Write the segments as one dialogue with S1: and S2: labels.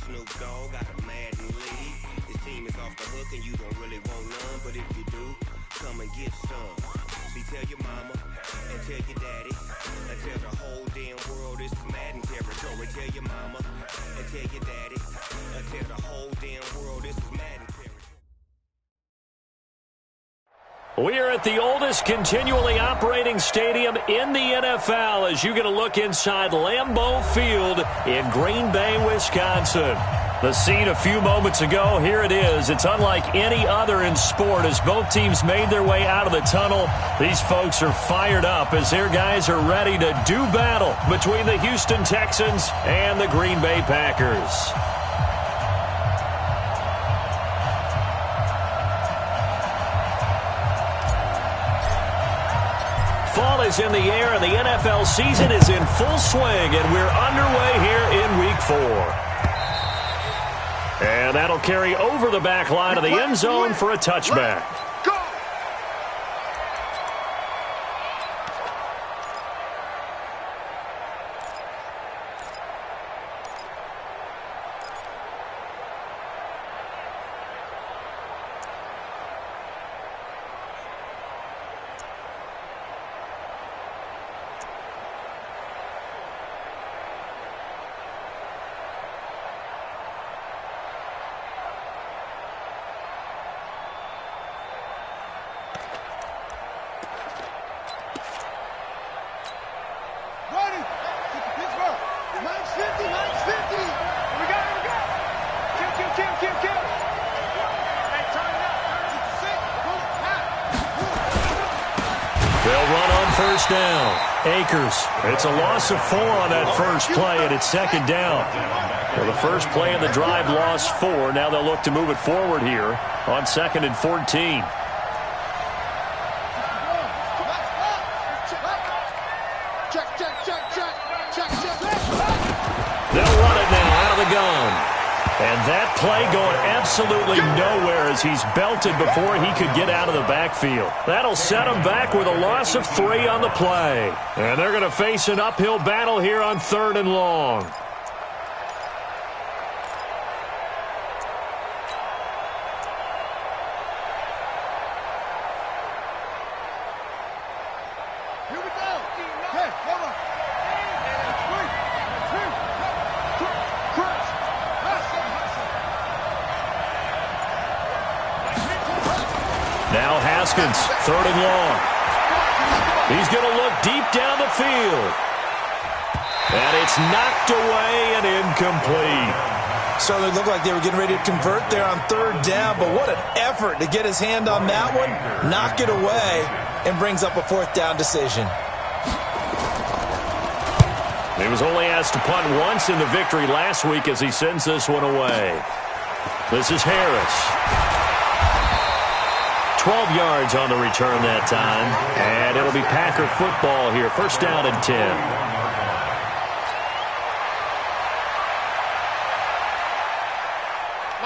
S1: Snoop Dogg got a Madden lead. This team is off the hook and you don't really want none, but if you do, come and get some. See, tell your mama and tell your daddy and tell the whole damn world this is Madden territory. Tell your mama and tell your daddy and tell the whole damn world this is Madden territory.
S2: We are at the oldest continually operating stadium in the NFL as you get a look inside Lambeau Field in Green Bay, Wisconsin. The scene a few moments ago, here it is. It's unlike any other in sport as both teams made their way out of the tunnel. These folks are fired up as their guys are ready to do battle between the Houston Texans and the Green Bay Packers. Fall is in the air, and the NFL season is in full swing, and we're underway here in Week 4. And that'll carry over the back line of the end zone for a touchback. They'll run on first down. Akers, it's a loss of 4 on that first play, and it's second down. Well, the first play of the drive lost 4. Now they'll look to move it forward here on 2nd and 14. They'll run it now out of the gun. And that play going absolutely nowhere as he's belted before he could get out of the backfield. That'll set him back with a loss of 3 on the play. And they're going to face an uphill battle here on 3rd and long. Now Haskins, 3rd and long. He's going to look deep down the field. And it's knocked away and incomplete.
S3: Certainly looked like they were getting ready to convert there on 3rd down, but what an effort to get his hand on that one, knock it away, and brings up a 4th down decision.
S2: He was only asked to punt once in the victory last week as he sends this one away. This is Harris. 12 yards on the return that time, and it'll be Packer football here. First down and 10.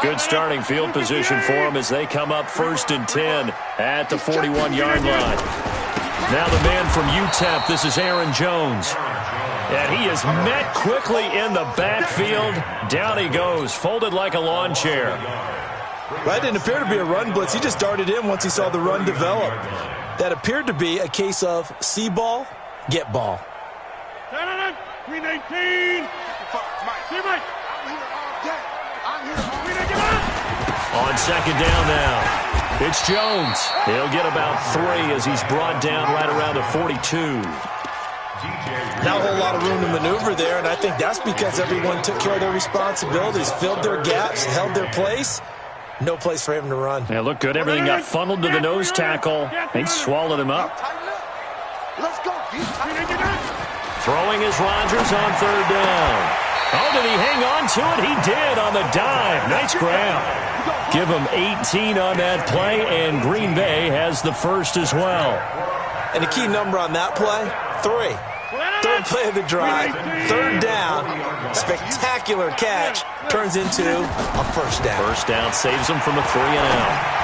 S2: Good starting field position for them as they come up 1st and 10 at the 41-yard line. Now the man from UTEP, this is Aaron Jones. And he is met quickly in the backfield. Down he goes, folded like a lawn chair.
S3: That didn't appear to be a run blitz. He just darted in once he saw the run develop. That appeared to be a case of see ball, get ball.
S4: 319.
S2: On 2nd down now, it's Jones. He'll get about 3 as he's brought down right around the 42.
S3: Not a whole lot of room to maneuver there, and I think that's because everyone took care of their responsibilities, filled their gaps, held their place. No place for him to run.
S2: Yeah, looked good. Everything got funneled to the nose tackle. They swallowed him up. Throwing is Rodgers on 3rd down. Oh, did he hang on to it? He did on the dive. Nice grab. Give him 18 on that play, and Green Bay has the first as well.
S3: And the key number on that play, 3. 3rd play of the drive, 3rd down, spectacular catch, turns into a first down.
S2: First down saves him from a 3-and-out.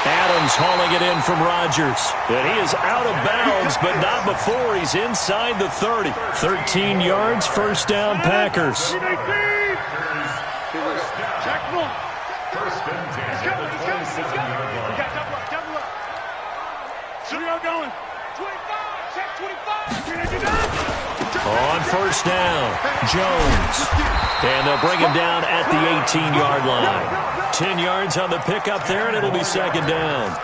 S2: Adams hauling it in from Rodgers. And he is out of bounds, but not before he's inside the 30. 13 yards, first down Packers. On first down, Jones. And they'll bring him down at the 18-yard line. 10 yards on the pickup there, and it'll be second down.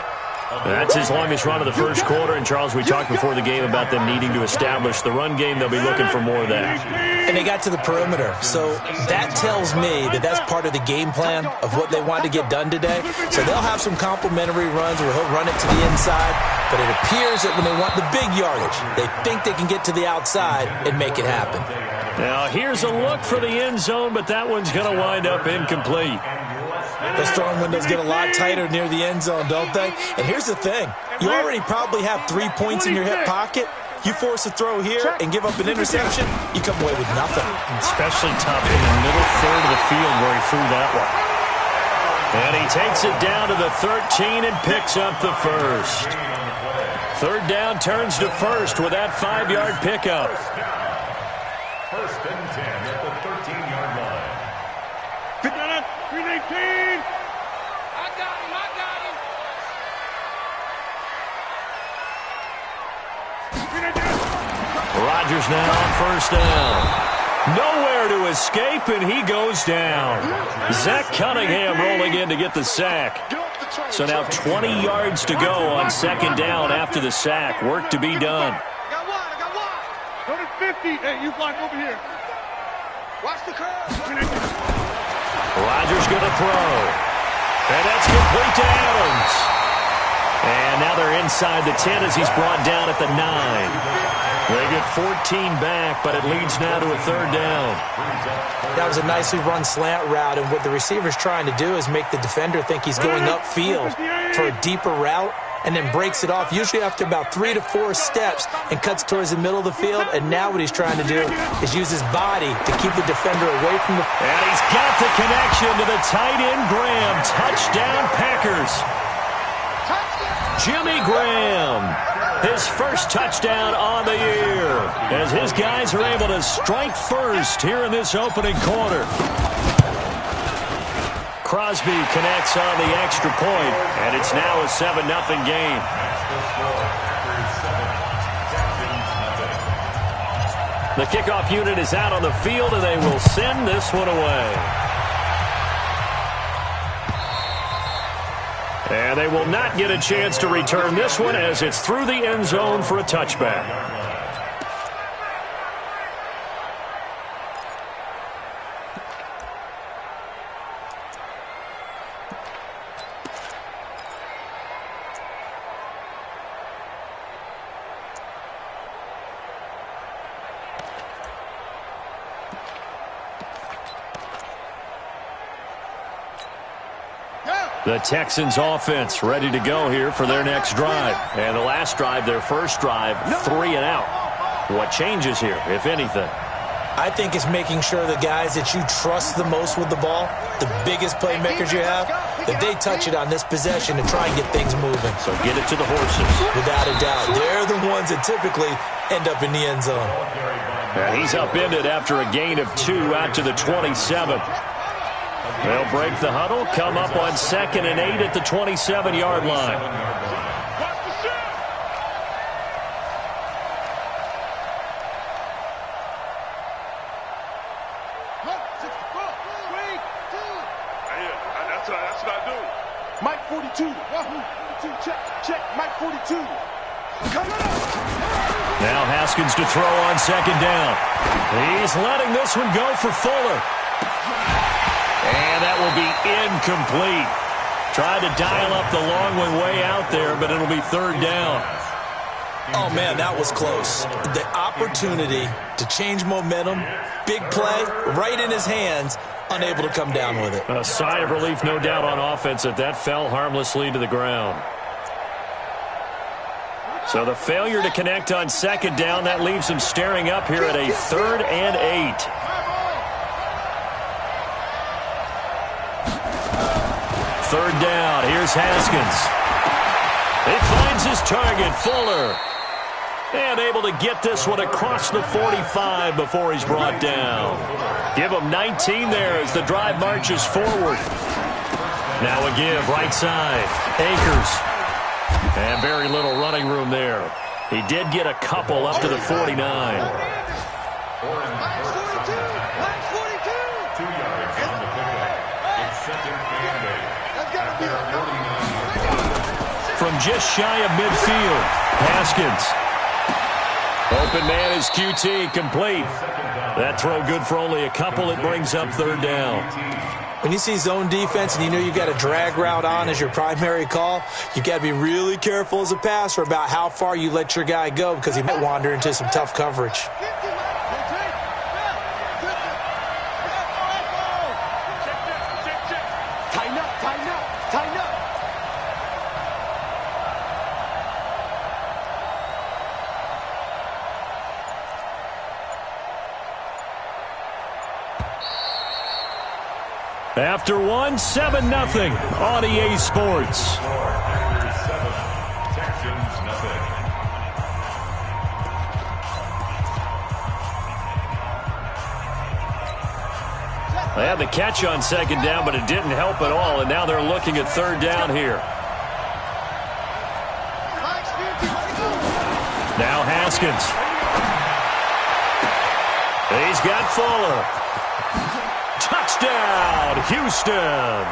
S2: That's his longest run of the first quarter. And, Charles, we talked before the game about them needing to establish the run game. They'll be looking for more of that.
S3: And they got to the perimeter. So that tells me that that's part of the game plan of what they want to get done today. So they'll have some complimentary runs where he'll run it to the inside. But it appears that when they want the big yardage, they think they can get to the outside and make it happen.
S2: Now, here's a look for the end zone, but that one's going to wind up incomplete.
S3: The strong windows get a lot tighter near the end zone, don't they? And here's the thing. You already probably have 3 points in your hip pocket. You force a throw here and give up an interception, you come away with nothing.
S2: Especially tough in the middle third of the field where he threw that one. And he takes it down to the 13 and picks up the first. Third down turns to first with that 5-yard pickup.
S4: First and 10 at the 13-yard line. 319.
S5: I got him.
S2: Rodgers now on first down. Nowhere to escape, and he goes down. Zach Cunningham rolling in to get the sack. So now 20 yards to go on second down after the sack. Work to be done.
S5: I got one.
S4: Go to 50. Hey, you block over here.
S5: Watch the curve.
S2: Rodgers going to throw. And that's complete to Adams. And now they're inside the 10 as he's brought down at the 9. They get 14 back, but it leads now to a third down.
S3: That was a nicely run slant route, and what the receiver's trying to do is make the defender think he's going upfield for a deeper route, and then breaks it off, usually after about 3 to 4 steps, and cuts towards the middle of the field. And now what he's trying to do is use his body to keep the defender away from the...
S2: And he's got the connection to the tight end, Graham. Touchdown, Packers. Jimmy Graham, his first touchdown on the year, as his guys are able to strike first here in this opening quarter. Crosby connects on the extra point, and it's now a 7-0 game. The kickoff unit is out on the field, and they will send this one away. And they will not get a chance to return this one as it's through the end zone for a touchback. The Texans offense ready to go here for their next drive. And the last drive, their first drive, 3 and out. What changes here, if anything?
S3: I think it's making sure the guys that you trust the most with the ball, the biggest playmakers you have, that they touch it on this possession and try and get things moving.
S2: So get it to the horses.
S3: Without a doubt. They're the ones that typically end up in the end zone.
S2: And he's upended after a gain of 2 out to the 27. They'll break the huddle, come up on 2nd and 8 at the 27-yard line.
S4: That's what I do. Mike 42. 42. Check. Mike 42. Coming up.
S2: Now Haskins to throw on second down. He's letting this one go for Fuller. And that will be incomplete. Tried to dial up the long one way out there, but it'll be third down.
S3: Oh, man, that was close. The opportunity to change momentum, big play, right in his hands, unable to come down with it.
S2: A sigh of relief, no doubt, on offense that fell harmlessly to the ground. So the failure to connect on second down, that leaves him staring up here at a 3rd and 8. Third down, here's Haskins. He finds his target, Fuller. And able to get this one across the 45 before he's brought down. Give him 19 there as the drive marches forward. Now a give, right side. Akers. And very little running room there. He did get a couple up to the 49. From just shy of midfield, Haskins. Open man is QT, complete. That throw good for only a couple. It brings up third down.
S3: When you see zone defense and you know you've got a drag route on as your primary call, you've got to be really careful as a passer about how far you let your guy go because he might wander into some tough coverage.
S4: Tighten up, tighten up, tighten up.
S2: After one, 7-0 on EA Sports. They had the catch on second down, but it didn't help at all, and now they're looking at third down here. Now Haskins. He's got Fuller. Touchdown, Houston.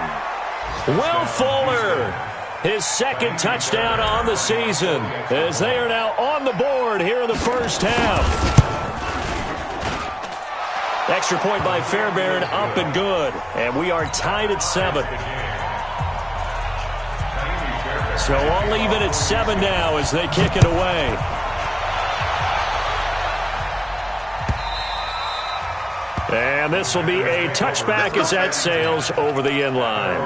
S2: Will Fuller, his second touchdown on the season, as they are now on the board here in the first half. Extra point by Fairbairn, up and good. And we are tied at 7. So all even at 7 now as they kick it away. And this will be a touchback as that sails over the end line.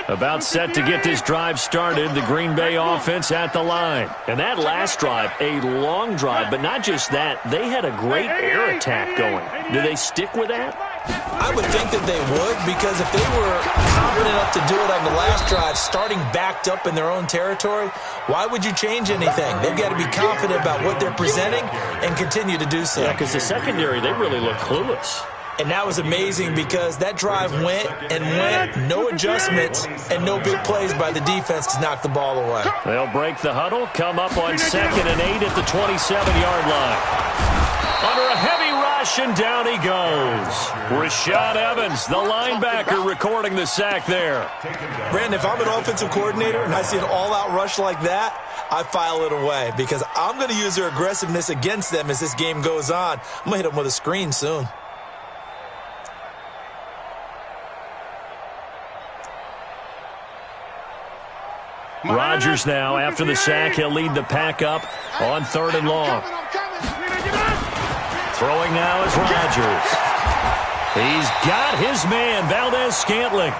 S2: About set to get this drive started, the Green Bay offense at the line. And that last drive, a long drive, but not just that, they had a great air attack going. Do they stick with that?
S3: I would think that they would, because if they were confident enough to do it on the last drive, starting backed up in their own territory, why would you change anything? They've got to be confident about what they're presenting and continue to do so.
S2: Yeah, because the secondary, they really look clueless.
S3: And that was amazing because that drive went and went, no adjustments, and no big plays by the defense to knock the ball away.
S2: They'll break the huddle, come up on 2nd and 8 at the 27-yard line. Under a heavy rush, and down he goes. Rashad Evans, the linebacker, recording the sack there.
S3: Brandon, if I'm an offensive coordinator and I see an all-out rush like that, I file it away because I'm going to use their aggressiveness against them as this game goes on. I'm going to hit them with a screen soon.
S2: Rodgers now, after the sack, he'll lead the pack up on 3rd and long. Throwing now is Rodgers. He's got his man, Valdez-Scantling.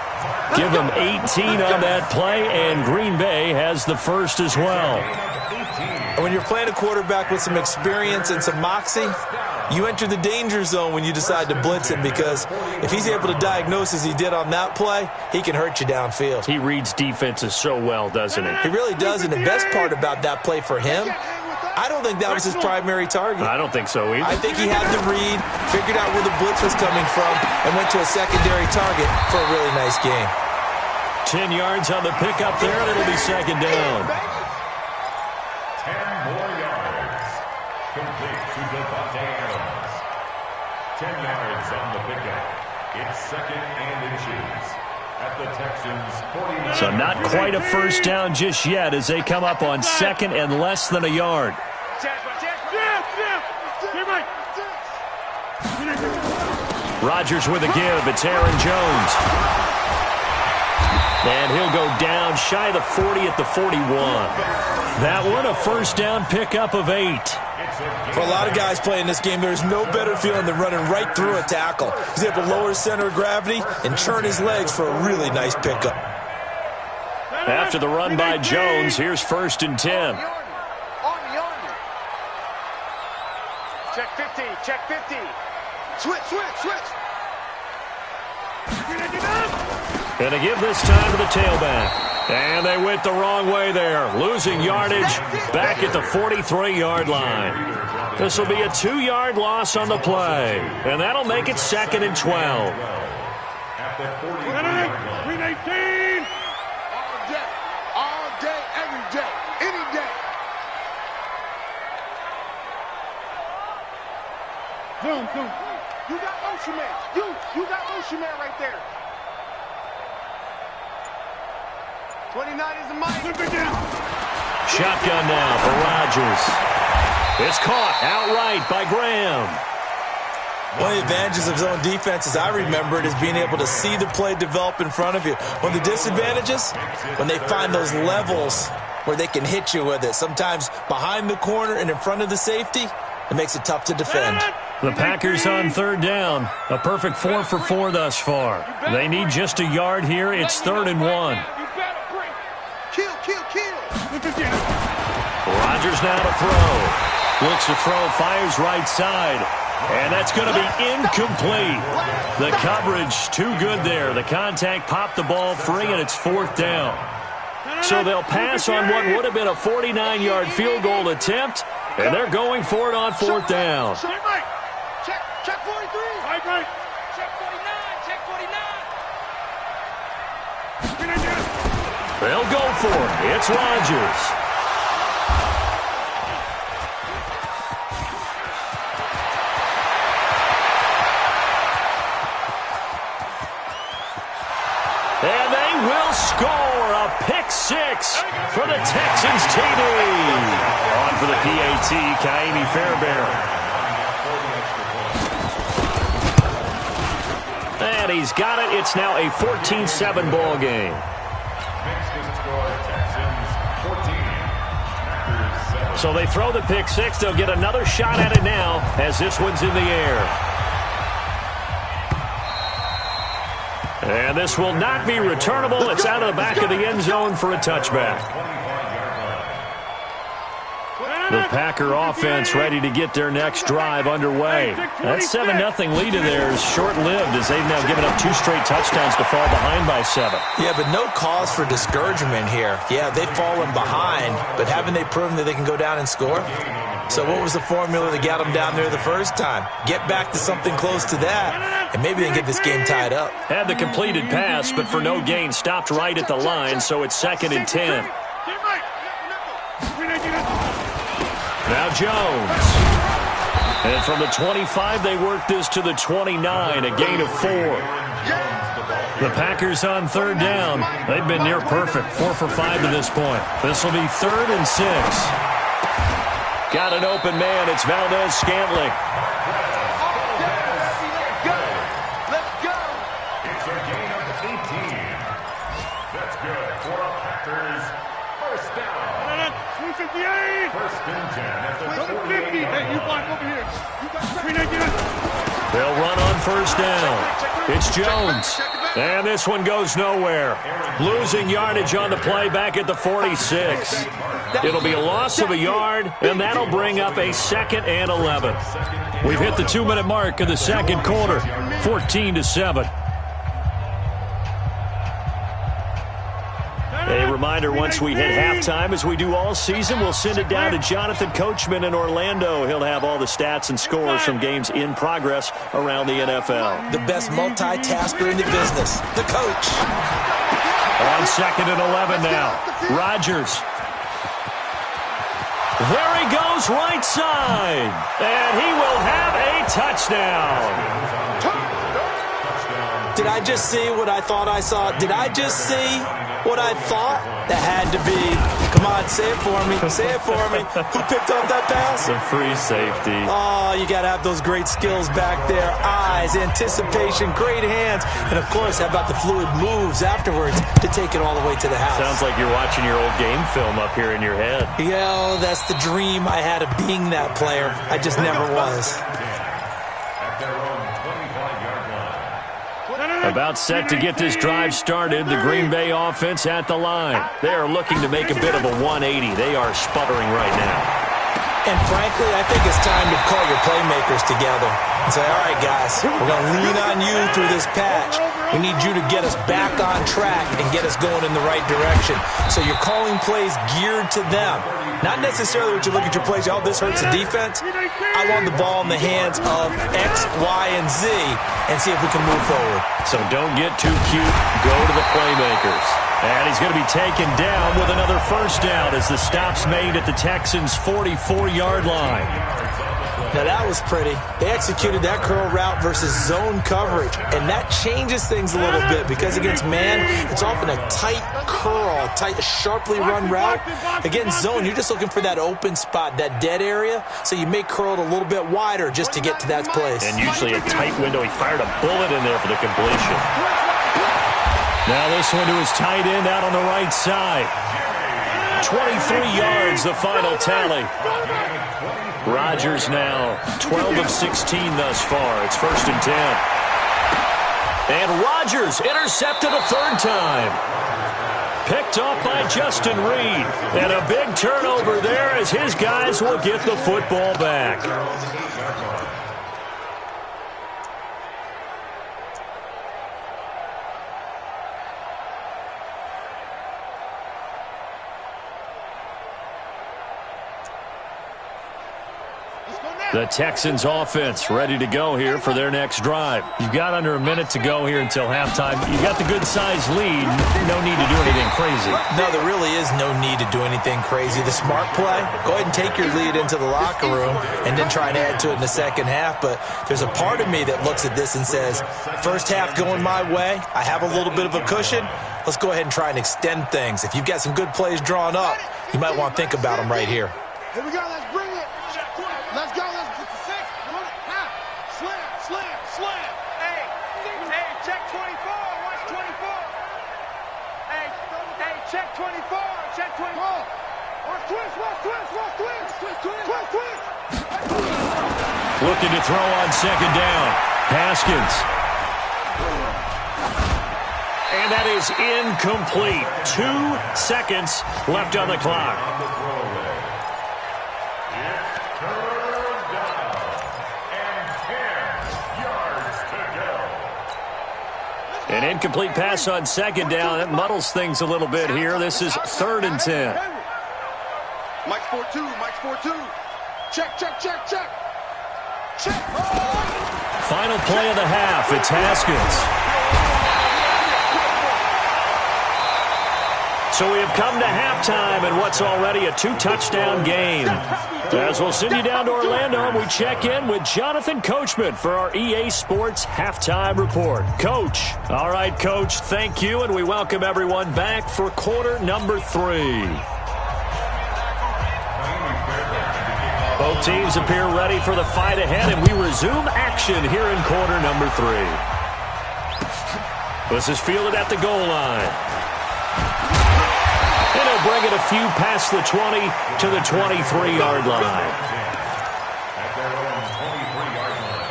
S2: Give him 18 on that play, and Green Bay has the first as well.
S3: And when you're playing a quarterback with some experience and some moxie, you enter the danger zone when you decide to blitz him, because if he's able to diagnose as he did on that play, he can hurt you downfield.
S2: He reads defenses so well, doesn't he?
S3: He really does, and the best part about that play for him, I don't think that was his primary target.
S2: I don't think so either.
S3: I think he had the read, figured out where the blitz was coming from, and went to a secondary target for a really nice game.
S2: 10 yards on the pickup there, and it'll be 2nd down.
S6: 10 more yards. Complete to Devontae Adams. 10 yards on the pickup. It's 2nd and inches at the Texans' 49.
S2: So not quite a first down just yet as they come up on 2nd and less than a yard. Rodgers with a give. It's Aaron Jones. And he'll go down shy of the 40 at the 41. That one a first down pickup of 8.
S3: For a lot of guys playing this game, there's no better feeling than running right through a tackle. He's able to lower his center of gravity and turn his legs for a really nice pickup.
S2: After the run by Jones, here's 1st and 10.
S5: Check 50, check 50. Switch, switch, switch.
S2: And a give this time to the tailback. And they went the wrong way there, losing yardage back at the 43-yard line. This will be a 2-yard loss on the play, and that'll make it 2nd and 12.
S6: At the 43-yard line.
S4: 319.
S5: All day, every day, any day.
S4: Zoom.
S5: You got motion man. You got motion man right there. 29 is the mic.
S2: Shotgun now for Rodgers. It's caught outright by Graham.
S3: One of the advantages of zone defenses, I remember it, is being able to see the play develop in front of you. One of the disadvantages, when they find those levels where they can hit you with it, sometimes behind the corner and in front of the safety, it makes it tough to defend.
S2: The Packers on 3rd down. A perfect 4 for 4 thus far. They need just a yard here. It's 3rd and 1.
S5: Kill.
S2: Rodgers now to throw. Looks to throw, fires right side. And that's going to be incomplete. The coverage too good there. The contact popped the ball free, and it's 4th down. So they'll pass on what would have been a 49-yard field goal attempt, and they're going for it on 4th down.
S5: Check 43.
S4: Right.
S5: Check 49. Check 49.
S2: They'll go for it. It's Rodgers. And they will score a pick 6 for the Texans TD. On for the PAT, Kaimi Fairbairn. And he's got it. It's now a 14-7 ball game. So they throw the pick 6. They'll get another shot at it now as this one's in the air. And this will not be returnable. It's out of the back of the end zone for a touchback. The Packer offense ready to get their next drive underway. That 7-0 lead of theirs is short-lived as they've now given up 2 straight touchdowns to fall behind by 7.
S3: Yeah, but no cause for discouragement here. Yeah, they've fallen behind, but haven't they proven that they can go down and score? So what was the formula that got them down there the first time? Get back to something close to that, and maybe they can get this game tied up.
S2: Had the completed pass, but for no gain, stopped right at the line, so it's 2nd and 10. Now Jones. And from the 25, they work this to the 29, a gain of 4. The Packers on 3rd down. They've been near perfect, 4 for 5 to this point. This will be 3rd and 6. Got an open man. It's Valdez-Scantling.
S5: Let's go.
S6: It's a gain of 18. That's good for a Packers first down.
S4: 258.
S6: 1st and 10 at the
S4: 50. Hey, you block over here. You got 319.
S2: They'll run on 1st down. It's Jones. And this one goes nowhere. Losing yardage on the play back at the 46. It'll be a loss of a yard, and that'll bring up a 2nd and 11. We've hit the 2-minute mark of the 2nd quarter, 14-7. A reminder, once we hit halftime, as we do all season, we'll send it down to Jonathan Coachman in Orlando. He'll have all the stats and scores from games in progress around the NFL.
S3: The best multitasker in the business, the coach.
S2: On 2nd and 11 now. Rodgers. There he goes, right side. And he will have a touchdown.
S3: Did I just see what I thought I saw? Did I just see what I thought? That had to be. Come on, say it for me. Say it for me. Who picked up that pass?
S2: The free safety.
S3: Oh, you got to have those great skills back there. Eyes, anticipation, great hands. And, of course, how about the fluid moves afterwards to take it all the way to the house?
S2: Sounds like you're watching your old game film up here in your head.
S3: Yeah, oh, that's the dream I had of being that player. I just never was.
S2: About set to get this drive started, the Green Bay offense at the line. They are looking to make a bit of a 180. They are sputtering right now.
S3: And frankly, I think it's time to call your playmakers together. and say, all right, guys, we're going to lean on you through this patch. We need you to get us back on track and get us going in the right direction. So you're calling plays geared to them. Not necessarily what you look at your plays, oh, this hurts the defense. I want the ball in the hands of X, Y, and Z and see if we can move forward.
S2: So don't get too cute. Go to the playmakers. And he's going to be taken down with another first down as the stop's made at the Texans' 44-yard line.
S3: Now, that was pretty. They executed that curl route versus zone coverage, and that changes things a little bit because against man, it's often a tight curl, tight, sharply run route. Against zone, you're just looking for that open spot, that dead area, so you may curl it a little bit wider just to get to that place.
S2: And usually a tight window. He fired a bullet in there for the completion. Now this one to his tight end out on the right side. 23 yards, the final tally. Rodgers now 12 of 16 thus far. It's 1st and 10. And Rodgers intercepted a third time. Picked off by Justin Reed. And a big turnover there as his guys will get the football back. The Texans offense ready to go here for their next drive. You've got under a minute to go here until halftime. You've got the good-sized lead. No need to do anything crazy.
S3: No, there really is no need to do anything crazy. The smart play, go ahead and take your lead into the locker room and then try and add to it in the second half. But there's a part of me that looks at this and says, first half going my way, I have a little bit of a cushion. Let's go ahead and try and extend things. If you've got some good plays drawn up, you might want to think about them right here.
S5: Here we go. Let's bring it. Let's go. Let's get the 6. Slam.
S7: Hey, check 24. Watch 24. Hey, check 24. Check 24.
S5: Watch twist.
S2: Looking to throw on second down. Haskins. And that is incomplete. 2 seconds left on the clock. An incomplete pass on second down. That muddles things a little bit here. This is 3rd and 10.
S5: Mike's 4-2. Check.
S2: Final play of the half. It's Haskins. So we have come to halftime in what's already a 2-touchdown game. As we'll send you down to Orlando, we check in with Jonathan Coachman for our EA Sports Halftime Report. Coach. All right, Coach, thank you, and we welcome everyone back for quarter number 3. Both teams appear ready for the fight ahead, and we resume action here in quarter number 3. This is fielded at the goal line. And he'll bring it a few past the 20 to the 23-yard line.
S6: At their own 23-yard line.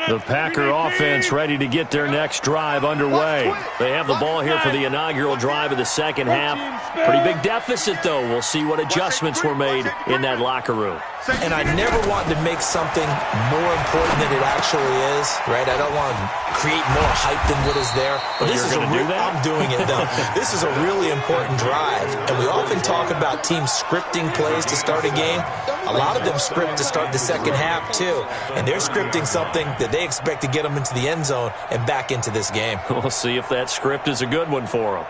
S2: The Packer offense ready to get their next drive underway. They have the ball here for the inaugural drive of the second half. Pretty big deficit, though. We'll see what adjustments were made in that locker room.
S3: And I never want to make something more important than it actually is, right? I don't want to create more hype than what is there. But this is I'm doing it, though. This is a really important drive. And we often talk about teams scripting plays to start a game. A lot of them script to start the second half, too. And they're scripting something that they expect to get them into the end zone and back into this game.
S2: We'll see if that script is a good one for them.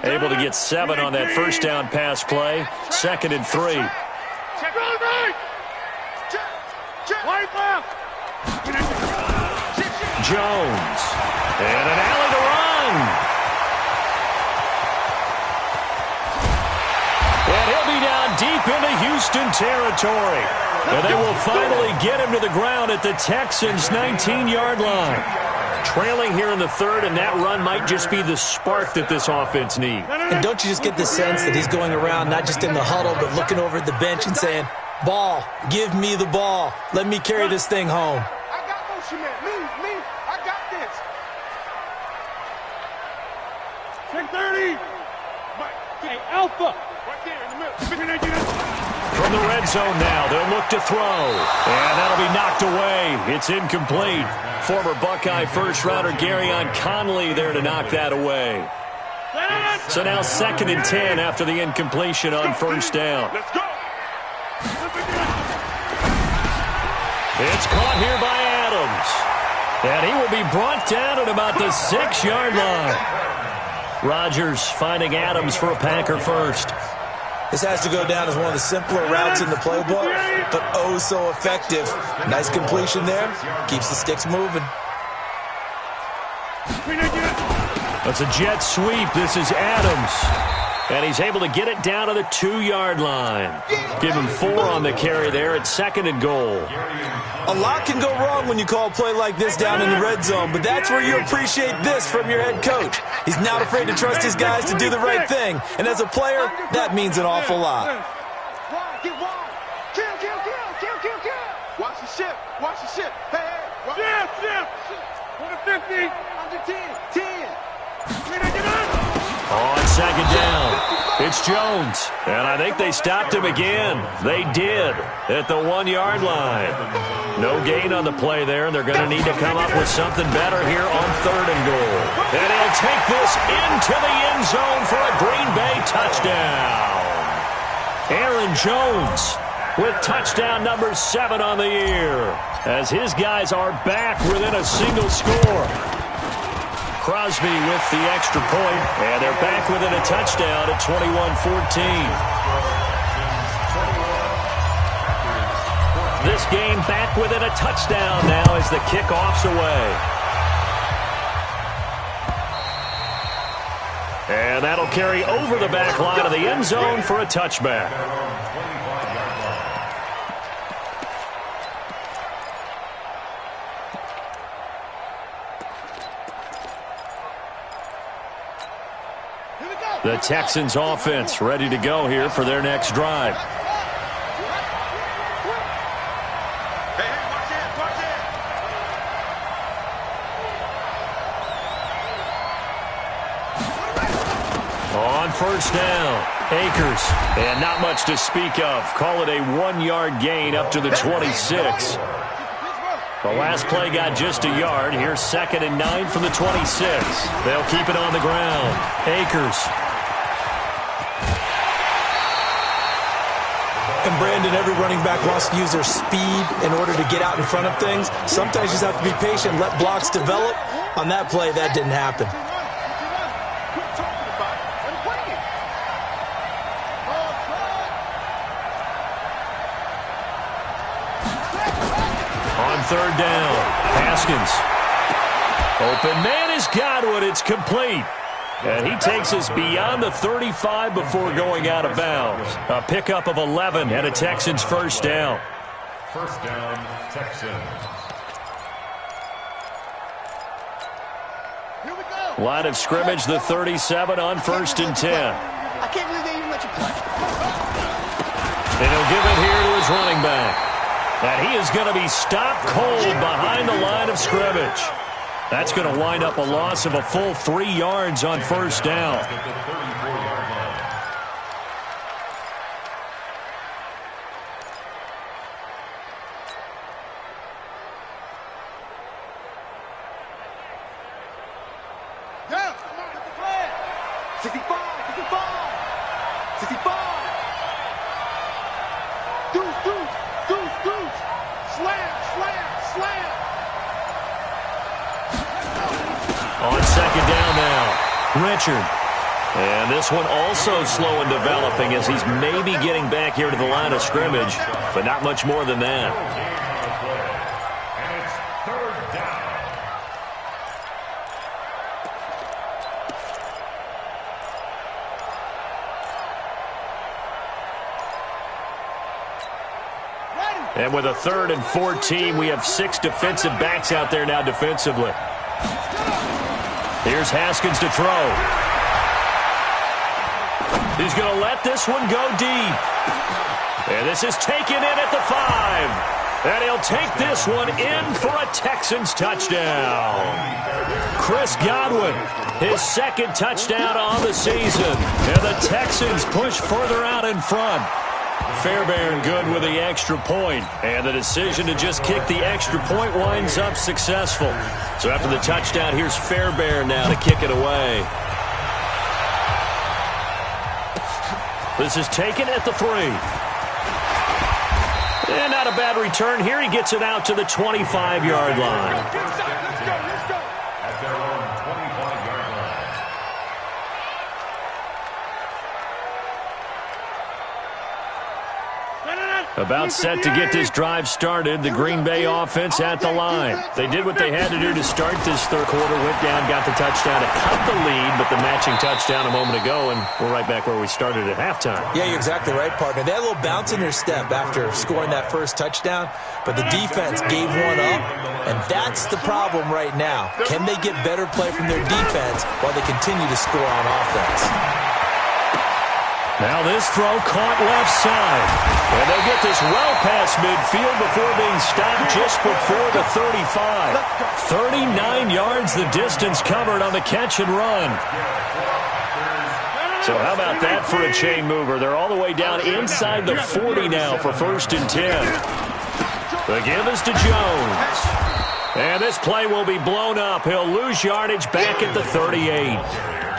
S2: Able to get 7 on that first down pass play. 2nd and 3.
S7: Check right. Wide left.
S2: Jones. And an alley to run. And he'll be down deep into Houston territory. And they will finally get him to the ground at the Texans' 19-yard line. Trailing here in the 3rd, and that run might just be the spark that this offense needs.
S3: And don't you just get the sense that he's going around not just in the huddle, but looking over at the bench and saying, Ball. Give me the ball. Let me carry this thing home.
S4: I got motion, man. Me. I got this.
S7: Check 30. Hey, Alpha.
S4: Right there in the middle.
S2: From the red zone now, they'll look to throw. And that'll be knocked away. It's incomplete. Former Buckeye first-rounder Garyon Conley there to knock that away. So now 2nd and 10 after the incompletion on first down.
S4: Let's go.
S2: It's caught here by Adams. And he will be brought down at about the 6-yard line. Rodgers finding Adams for a Packer first.
S3: This has to go down as one of the simpler routes in the playbook, but oh so effective. Nice completion there. Keeps the sticks moving.
S2: That's a jet sweep. This is Adams. And he's able to get it down to the 2-yard line. Give him 4 on the carry there at 2nd and goal.
S3: A lot can go wrong when you call a play like this down in the red zone, but that's where you appreciate this from your head coach. He's not afraid to trust his guys to do the right thing. And as a player, that means an awful lot.
S4: Get wide. Kill. Watch the ship. Hey.
S7: Ship. 150.
S4: Under 10. 10.
S2: On 2nd down, it's Jones. And I think they stopped him again. They did at the 1-yard line. No gain on the play there, and they're going to need to come up with something better here on 3rd and goal. And he'll take this into the end zone for a Green Bay touchdown. Aaron Jones with touchdown number 7 on the year, as his guys are back within a single score. Crosby with the extra point, and they're back within a touchdown at 21-14. This game back within a touchdown now as the kickoff's away. And that'll carry over the back line of the end zone for a touchback. The Texans offense ready to go here for their next drive. On first down, Akers. And not much to speak of. Call it a 1-yard gain up to the 26. The last play got just a yard. Here's 2nd and 9 from the 26. They'll keep it on the ground. Akers.
S3: And Brandon, every running back wants to use their speed in order to get out in front of things. Sometimes you just have to be patient, let blocks develop. On that play, that didn't happen.
S2: On 3rd down, Haskins. Open man is Godwin. It's complete. And he takes us beyond the 35 before going out of bounds. A pickup of 11 and a Texans first down.
S6: First down, Texans.
S7: Here we go.
S2: Line of scrimmage, the 37 on 1st and 10.
S7: I can't believe they even let you play.
S2: And he'll give it here to his running back. And he is going to be stopped cold behind the line of scrimmage. That's going to wind up a loss of a full 3 yards on first down.
S6: At the 34-yard line.
S7: Yeah, come on, get the flag. 65. Deuce. Slam.
S2: On 2nd down now, Richard. And this one also slow in developing as he's maybe getting back here to the line of scrimmage, but not much more than that.
S6: And it's 3rd down.
S2: And with a 3rd and 14, we have 6 defensive backs out there now defensively. Here's Haskins to throw. He's going to let this one go deep. And this is taken in at the 5. And he'll take this one in for a Texans touchdown. Chris Godwin, his second touchdown on the season. And the Texans push further out in front. Fairbairn good with the extra point. And the decision to just kick the extra point winds up successful. So after the touchdown, here's Fairbairn now to kick it away. This is taken at the 3. And not a bad return here. He gets it out to the 25-yard line.
S6: At their own 25-yard line.
S2: About set to get this drive started. The Green Bay offense at the line. They did what they had to do to start this third quarter. Went down, got the touchdown to cut the lead, but the matching touchdown a moment ago, and we're right back where we started at halftime.
S3: Yeah, you're exactly right, partner. They had a little bounce in their step after scoring that first touchdown, but the defense gave one up, and that's the problem right now. Can they get better play from their defense while they continue to score on offense?
S2: Now this throw caught left side. And they'll get this well past midfield before being stopped just before the 35. 39 yards the distance covered on the catch and run. So how about that for a chain mover? They're all the way down inside the 40 now for 1st and 10. The give is to Jones. And this play will be blown up. He'll lose yardage back at the 38.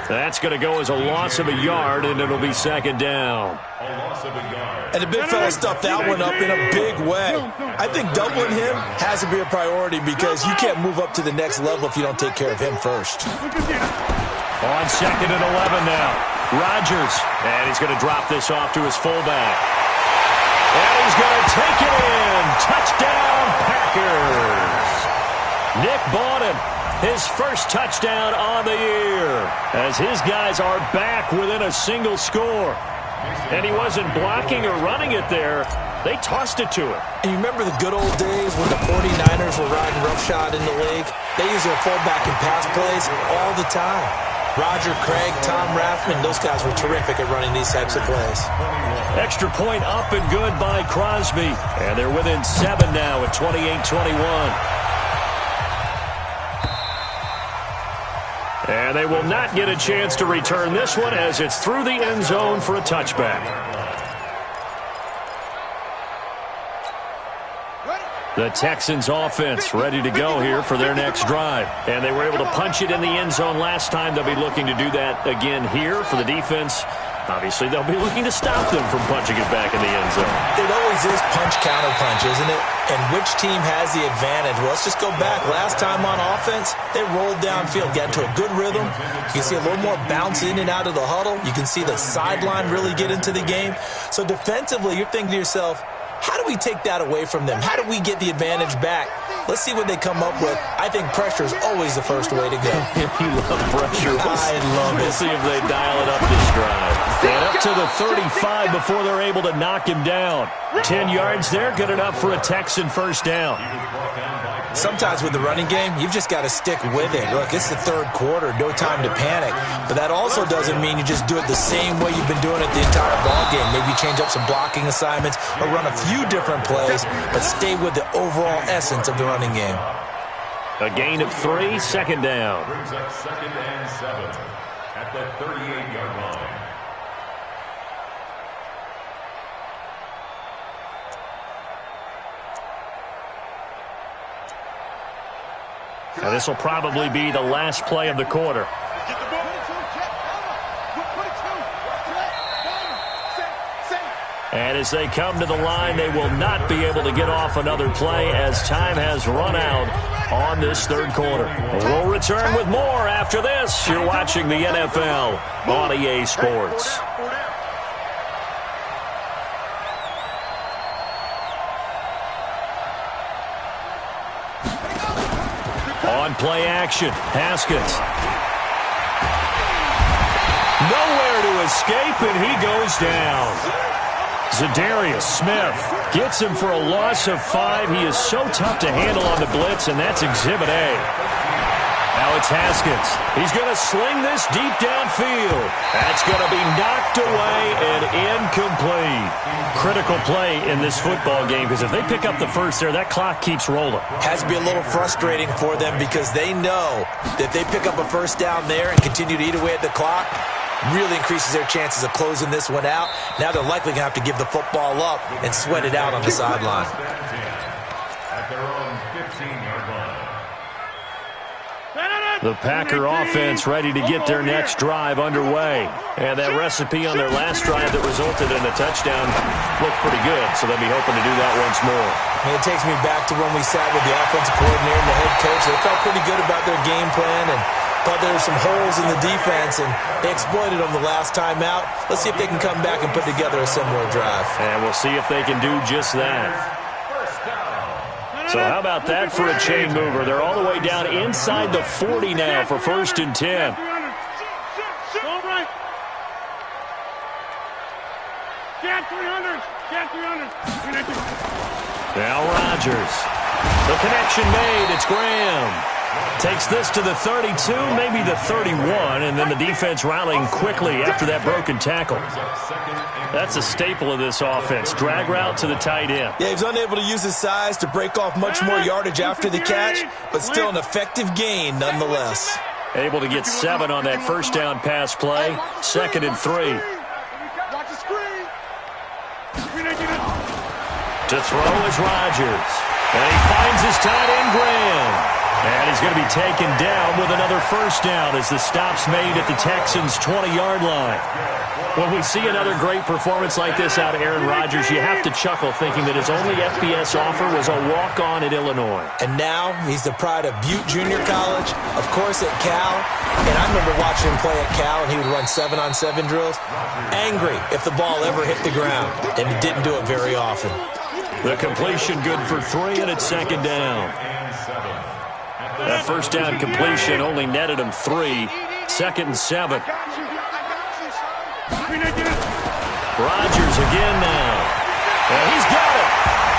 S2: That's going to go as a loss of a yard, and it'll be 2nd down.
S6: A loss of a yard.
S3: And the big fella stuffed that one up in a big way. I think doubling him has to be a priority because you can't move up to the next level if you don't take care of him first.
S2: On 2nd and 11 now. Rodgers. And he's going to drop this off to his fullback. And he's going to take it in. Touchdown, Packers. Nick Bawden, his first touchdown on the year, as his guys are back within a single score. And he wasn't blocking or running it there. They tossed it to him.
S3: And you remember the good old days when the 49ers were riding roughshod in the league? They used their fullback in pass plays all the time. Roger Craig, Tom Rathman, those guys were terrific at running these types of plays.
S2: Extra point up and good by Crosby. And they're within 7 now at 28-21. And they will not get a chance to return this one as it's through the end zone for a touchback. The Texans offense ready to go here for their next drive. And they were able to punch it in the end zone last time. They'll be looking to do that again here for the defense. Obviously, they'll be looking to stop them from punching it back in the end zone.
S3: It always is punch-counter-punch, isn't it? And which team has the advantage? Well, let's just go back. Last time on offense, they rolled downfield, got into a good rhythm. You can see a little more bounce in and out of the huddle. You can see the sideline really get into the game. So defensively, you're thinking to yourself, how do we take that away from them? How do we get the advantage back? Let's see what they come up with. I think pressure is always the first way to go.
S2: You love pressure.
S3: I love it.
S2: We'll see if they dial it up this drive. And up to the 35 before they're able to knock him down. 10 yards there, good enough for a Texan first down.
S3: Sometimes with the running game, you've just got to stick with it. Look, it's the third quarter, no time to panic. But that also doesn't mean you just do it the same way you've been doing it the entire ball game. Maybe change up some blocking assignments or run a few different plays, but stay with the overall essence of the running game.
S2: A gain of 3, 2nd down.
S6: Brings up 2nd and 7 at the 38-yard line.
S2: And this will probably be the last play of the quarter. And as they come to the line, they will not be able to get off another play as time has run out on this third quarter. We'll return with more after this. You're watching the NFL on EA Sports. On play action, Haskins. Nowhere to escape, and he goes down. Zadarius Smith gets him for a loss of 5. He is so tough to handle on the blitz, and that's Exhibit A. Now it's Haskins. He's going to sling this deep downfield. That's going to be knocked away and incomplete. Critical play in this football game because if they pick up the first there, that clock keeps rolling.
S3: Has to be a little frustrating for them because they know that if they pick up a first down there and continue to eat away at the clock, really increases their chances of closing this one out. Now they're likely going to have to give the football up and sweat it out on the sideline.
S6: At their own 15-yard line.
S2: The Packer offense ready to get their next drive underway. And that recipe on their last drive that resulted in a touchdown looked pretty good, so they'll be hoping to do that once more.
S3: And it takes me back to when we sat with the offensive coordinator and the head coach. They felt pretty good about their game plan and thought there were some holes in the defense, and they exploited them the last time out. Let's see if they can come back and put together a similar drive.
S2: And we'll see if they can do just that. So how about that for a chain mover? They're all the way down inside the 40 now for 1st and 10. Now Rodgers. The connection made. It's Graham. Takes this to the 32, maybe the 31, and then the defense rallying quickly after that broken tackle. That's a staple of this offense. Drag route to the tight end.
S3: Yeah, he's unable to use his size to break off much more yardage after the catch, but still an effective gain nonetheless.
S2: Able to get 7 on that first down pass play. 2nd and 3. To throw is Rodgers. And he finds his tight end, Graham. And he's going to be taken down with another first down as the stop's made at the Texans' 20-yard line. When we see another great performance like this out of Aaron Rodgers, you have to chuckle thinking that his only FBS offer was a walk-on at Illinois.
S3: And now he's the pride of Butte Junior College, of course at Cal. And I remember watching him play at Cal, and he would run 7-on-7 drills. Angry if the ball ever hit the ground, and he didn't do it very often.
S2: The completion good for 3, and it's 2nd down. That first down completion only netted him 3. 2nd and 7. Rodgers again now. And he's got it.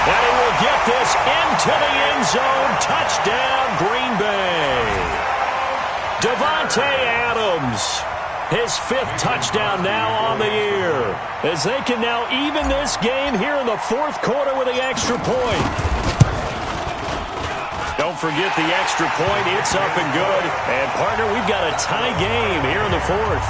S2: And he will get this into the end zone. Touchdown, Green Bay. Davante Adams. His 5th touchdown now on the year. As they can now even this game here in the 4th quarter with the extra point. Don't forget the extra point. It's up and good. And, partner, we've got a tie game here in the 4th.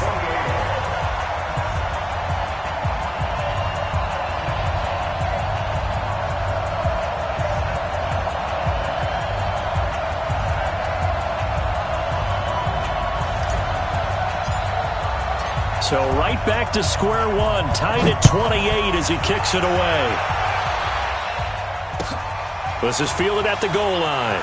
S2: So right back to square one, tied at 28 as he kicks it away. This is fielded at the goal line.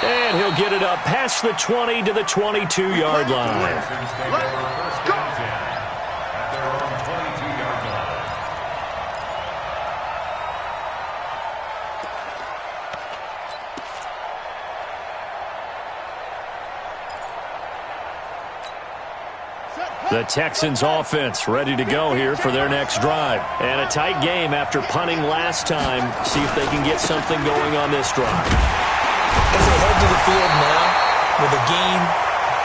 S2: And he'll get it up past the 20 to the 22-yard line.
S6: Let's go. At their own 22-yard line.
S2: The Texans offense ready to go here for their next drive. And a tight game after punting last time. See if they can get something going on this drive.
S3: As they head to the field now, with the game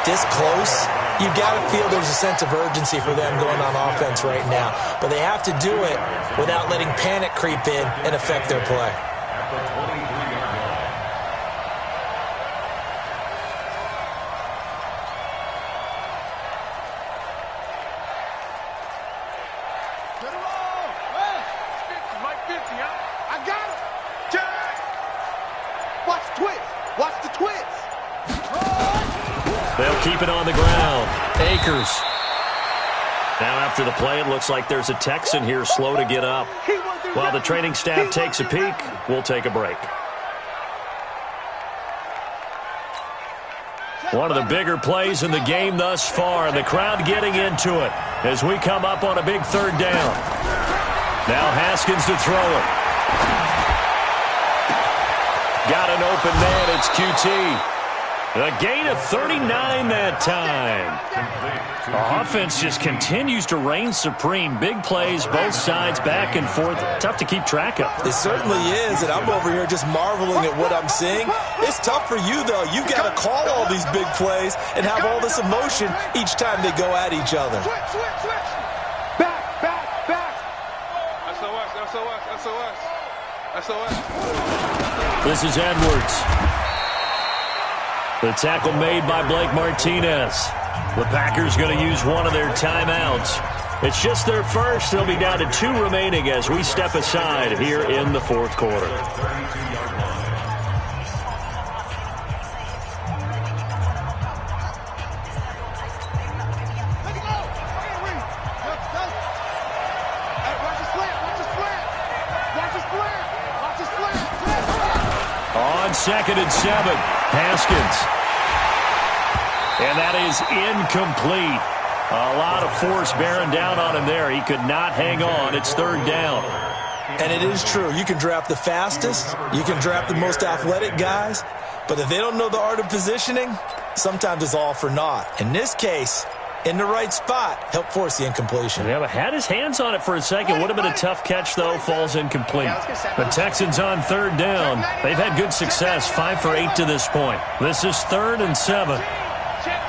S3: this close, you've got to feel there's a sense of urgency for them going on offense right now. But they have to do it without letting panic creep in and affect their play.
S6: At the 23-yard line.
S4: Mike 50, I got him. Watch the twist. Watch the twist.
S2: They'll keep it on the ground. Akers. Now after the play, it looks like there's a Texan here slow to get up. While the training staff takes a peek, we'll take a break. One of the bigger plays in the game thus far, and the crowd getting into it as we come up on a big 3rd down. Now Haskins to throw it. Got an open man. It's QT. A gain of 39 that time. The offense just continues to reign supreme. Big plays, both sides, back and forth. Tough to keep track of.
S3: It certainly is, and I'm over here just marveling at what I'm seeing. It's tough for you, though. You've got to call all these big plays and have all this emotion each time they go at each other.
S4: Switch. Back. SOS.
S2: This is Edwards. The tackle made by Blake Martinez. The Packers going to use one of their timeouts. It's just their first. They'll be down to 2 remaining as we step aside here in the fourth quarter. On 2nd and 7, Haskins. And that is incomplete. A lot of force bearing down on him there. He could not hang on. It's 3rd down.
S3: And it is true. You can draft the fastest. You can draft the most athletic guys. But if they don't know the art of positioning, sometimes it's all for naught. In this case, in the right spot, help force the incompletion.
S2: Yeah, but had his hands on it for a second. Would have been a tough catch, though. Falls incomplete. The Texans on 3rd down. They've had good success, 5 for 8 to this point. This is 3rd and 7.
S4: Check.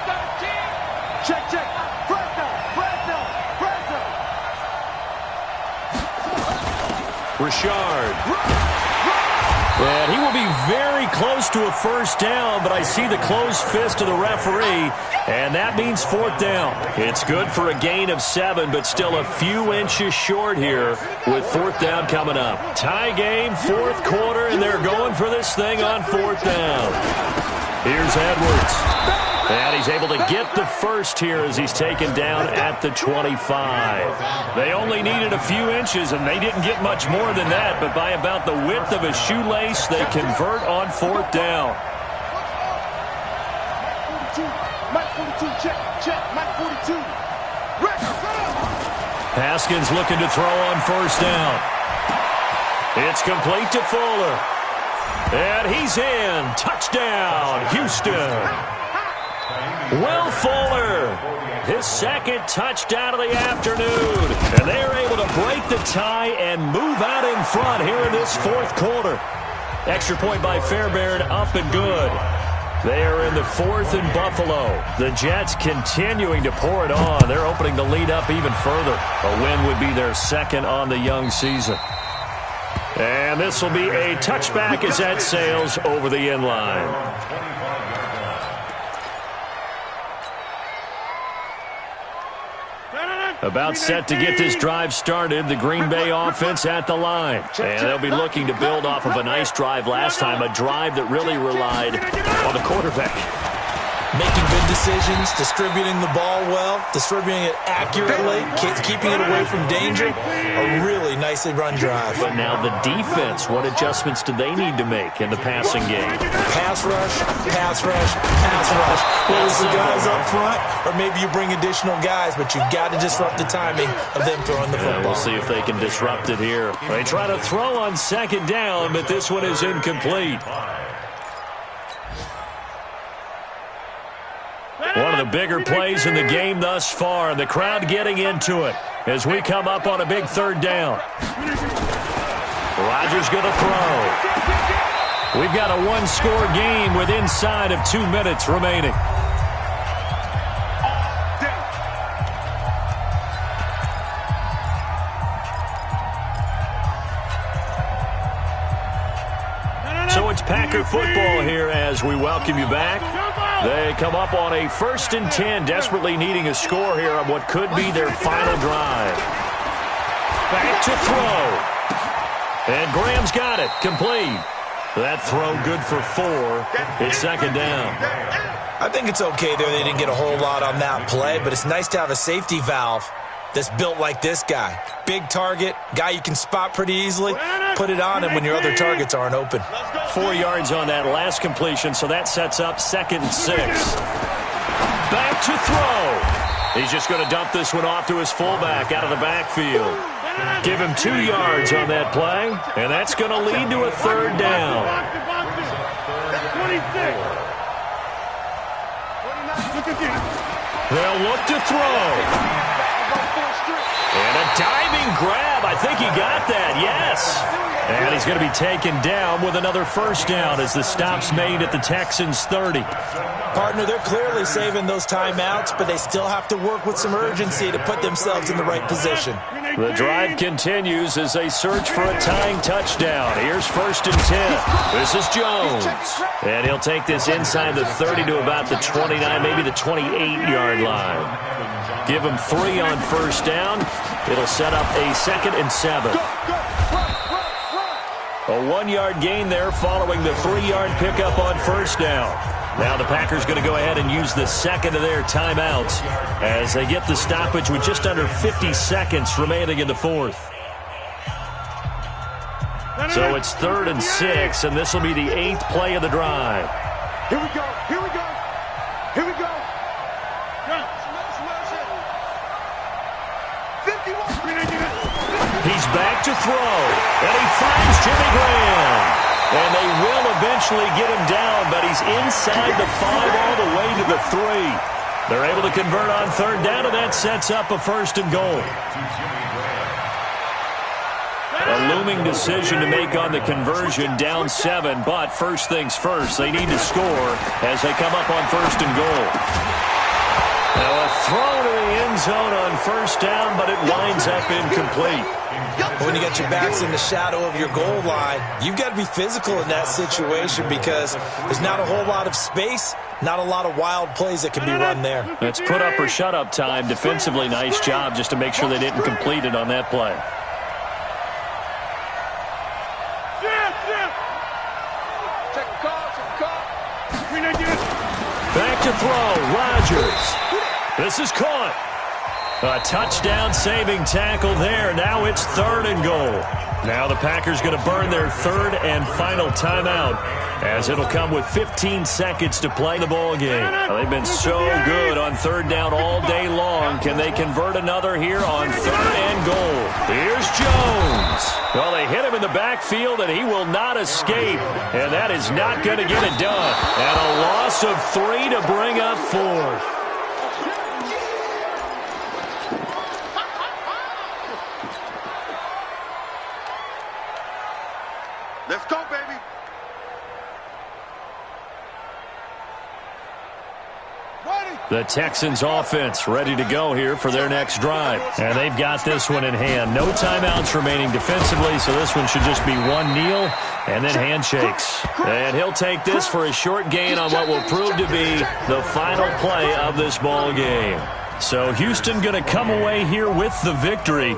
S2: Richard. And he will be very close to a first down, but I see the closed fist of the referee, and that means 4th down. It's good for a gain of 7, but still a few inches short here with 4th down coming up. Tie game, 4th quarter, and they're going for this thing on 4th down. Here's Edwards. And he's able to get the first here as he's taken down at the 25. They only needed a few inches, and they didn't get much more than that, but by about the width of a shoelace, they convert on 4th down.
S4: Mike 42, check. Mike 42.
S2: Haskins looking to throw on 1st down. It's complete to Fuller. And he's in. Touchdown, Houston. Will Fuller, his 2nd touchdown of the afternoon. And they are able to break the tie and move out in front here in this 4th quarter. Extra point by Fairbairn, up and good. They are in the 4th and Buffalo. The Jets continuing to pour it on. They're opening the lead up even further. A win would be their 2nd on the young season. And this will be a touchback as that sails over the end line. About set to get this drive started, the Green Bay offense at the line. And they'll be looking to build off of a nice drive last time, a drive that really relied on the quarterback.
S3: Making good decisions, distributing the ball well, distributing it accurately, keeping it away from danger. A really nicely run drive.
S2: But now the defense, what adjustments do they need to make in the passing game?
S3: Pass rush. Whether it's the guys up front, or maybe you bring additional guys, but you've got to disrupt the timing of them throwing the football.
S2: We'll see if they can disrupt it here. They try to throw on 2nd down, but this one is incomplete. One of the bigger plays in the game thus far, and the crowd getting into it as we come up on a big 3rd down. Rodgers going to throw. We've got a 1-score game with inside of 2 minutes remaining. So it's Packer football here as we welcome you back. They come up on a 1st and 10, desperately needing a score here on what could be their final drive. Back to throw. And Graham's got it. Complete. That throw good for 4. It's 2nd down.
S3: I think it's okay there. They didn't get a whole lot on that play, but it's nice to have a safety valve that's built like this guy. Big target, guy you can spot pretty easily. Put it on him when your other targets aren't open.
S2: 4 yards on that last completion, so that sets up 2nd and 6. Back to throw. He's just going to dump this one off to his fullback out of the backfield. Give him 2 yards on that play, and that's going to lead to a 3rd down. They'll look to throw. And a diving grab. I think he got that, yes. And he's going to be taken down with another first down as the stop's made at the Texans' 30.
S3: Partner, they're clearly saving those timeouts, but they still have to work with some urgency to put themselves in the right position.
S2: The drive continues as they search for a tying touchdown. Here's 1st and 10. This is Jones. And he'll take this inside the 30 to about the 29, maybe the 28-yard line. Give him 3 on first down. It'll set up a 2nd and 7. A 1-yard gain there following the 3-yard pickup on first down. Now the Packers going to go ahead and use the second of their timeouts as they get the stoppage with just under 50 seconds remaining in the fourth. So it's 3rd and 6, and this will be the 8th play of the drive.
S4: Here we go. Here we go. Here we go.
S2: He's back to throw, and he finds Jimmy Graham. And they will eventually get him down, but he's inside the 5 all the way to the 3. They're able to convert on 3rd down, and that sets up a 1st and goal. A looming decision to make on the conversion, down 7, but first things first, they need to score as they come up on 1st and goal. Now a throw to the end zone on first down, but it winds up incomplete.
S3: When you got your backs in the shadow of your goal line, you've got to be physical in that situation because there's not a whole lot of space, not a lot of wild plays that can be run there.
S2: It's put up or shut up time. Defensively, nice job just to make sure they didn't complete it on that play. Back to throw, Rodgers. This is caught. A touchdown-saving tackle there. Now it's 3rd and goal. Now the Packers going to burn their 3rd and final timeout as it'll come with 15 seconds to play the ball game. Well, they've been so good on 3rd down all day long. Can they convert another here on 3rd and goal? Here's Jones. Well, they hit him in the backfield, and he will not escape. And that is not going to get it done. And a loss of 3 to bring up 4th.
S5: Let's go, baby.
S2: The Texans offense ready to go here for their next drive. And they've got this one in hand. No timeouts remaining defensively, so this one should just be one kneel and then handshakes. And he'll take this for a short gain on what will prove to be the final play of this ball game. So Houston going to come away here with the victory.